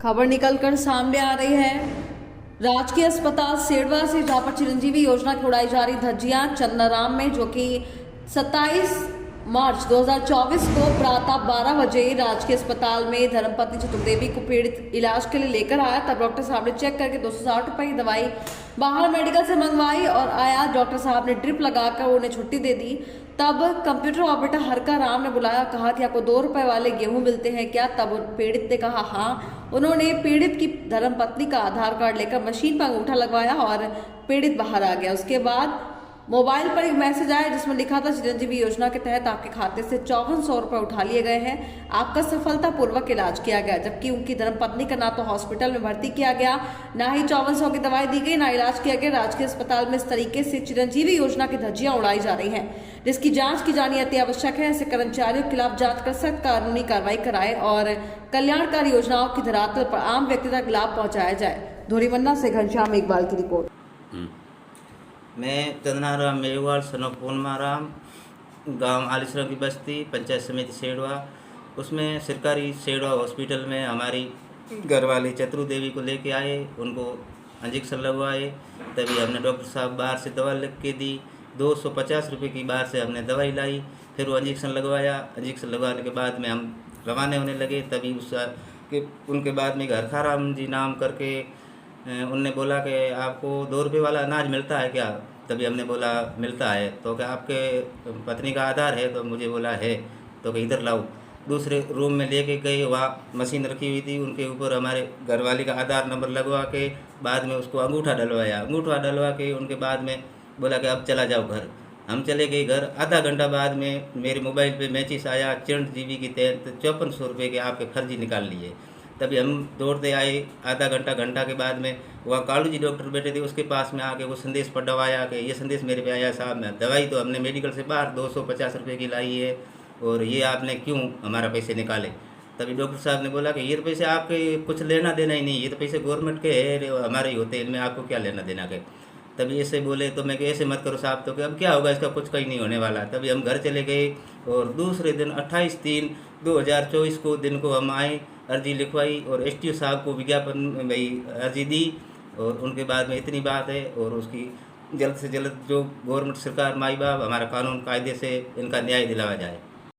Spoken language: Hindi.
खबर निकलकर सामने आ रही है राजकीय अस्पताल सेड़वा से, जहां पर चिरंजीवी योजना की उड़ाई जा रही धज्जियां चंदनाराम में, जो कि 27 मार्च 2024 को प्रातः 12 बजे राजकीय अस्पताल में धर्मपत्नी चतुर्देवी को पीड़ित इलाज के लिए लेकर आया। तब डॉक्टर साहब ने चेक करके 260 रुपए की दवाई बाहर मेडिकल से मंगवाई और आया। डॉक्टर साहब ने ड्रिप लगाकर उन्हें छुट्टी दे दी। तब कंप्यूटर ऑपरेटर हरका राम ने बुलाया, कहा कि आपको 2 रुपए वाले गेहूं मिलते हैं क्या? तब पीड़ित ने कहा हाँ। उन्होंने पीड़ित की धर्मपत्नी का आधार कार्ड लेकर मशीन पर अंगूठा लगवाया और पीड़ित बाहर आ गया। उसके बाद मोबाइल पर एक मैसेज आया जिसमें लिखा था, चिरंजीवी योजना के तहत आपके खाते से 5400 रुपए उठा लिए गए हैं, आपका सफलतापूर्वक इलाज किया गया। जबकि उनकी धर्मपत्नी का ना तो हॉस्पिटल में भर्ती किया गया, ना ही 5400 की दवाई दी गई, ना इलाज किया गया। राजकीय अस्पताल में इस तरीके से चिरंजीवी योजना की धज्जियां उड़ाई जा रही हैं, जिसकी जांच की जानी अति आवश्यक है। ऐसे कर्मचारियों के खिलाफ जांच कर सख्त कानूनी कार्रवाई कराए और कल्याणकारी योजनाओं की धरातल पर आम व्यक्ति तक लाभ पहुंचाया जाए। धोरीमन्ना से घनश्याम इकबाल की रिपोर्ट। मैं चंदनाराम मेवाड़ सनो पूर्णमाराम, गांव आलिश्रम की बस्ती, पंचायत समिति सेड़वा। उसमें सरकारी सेड़वा हॉस्पिटल में हमारी घरवाली चतुर देवी को लेके आए, उनको इंजेक्शन लगवाए। तभी हमने डॉक्टर साहब बाहर से दवा लिख के दी, 250 रुपये की बाहर से हमने दवाई लाई। फिर वो इंजेक्शन लगवाया। इंजेक्शन लगवाने के बाद में हम रवाना होने लगे। तभी उनके बाद में घर खाराम जी नाम करके उनने बोला कि आपको 2 रुपये वाला अनाज मिलता है क्या? तभी हमने बोला मिलता है। तो क्या आपके पत्नी का आधार है? तो मुझे बोला है। तो कि इधर लाओ। दूसरे रूम में लेके गए, वहाँ मशीन रखी हुई थी, उनके ऊपर हमारे घरवाली का आधार नंबर लगवा के बाद में उसको अंगूठा डलवाया। अंगूठा डलवा के उनके बाद में बोला कि अब चला जाओ घर। हम चले गए घर। आधा घंटा बाद में मेरे मोबाइल पे मैसेज आया, चिरंजीवी की तहत 5400 रुपये के आपके फर्जी निकाल लिए। तभी हम दौड़ते आए। आधा घंटा के बाद में वहाँ कालू जी डॉक्टर बैठे थे, उसके पास में आके वो संदेश पढ़वाया कि ये संदेश मेरे पे आया साहब, में दवाई तो हमने मेडिकल से बाहर 250 रुपये की लाई है और ये आपने क्यों हमारा पैसे निकाले? तभी डॉक्टर साहब ने बोला कि ये पैसे आपके कुछ लेना देना ही नहीं, ये तो पैसे गवर्नमेंट के है, हमारे ही होते हैं, इनमें आपको क्या लेना देना के। तभी ऐसे बोले तो मैं ऐसे मत करो साहब, तो कि अब क्या होगा, इसका कुछ कहीं नहीं होने वाला। तभी हम घर चले गए और दूसरे दिन 28/3/2024 को दिन को हम आए, अर्जी लिखवाई और एसटीओ साहब को विज्ञापन भाई अर्जी दी। और उनके बाद में इतनी बात है, और उसकी जल्द से जल्द जो गवर्नमेंट सरकार माई बाप हमारा कानून कायदे से इनका न्याय दिलाया जाए।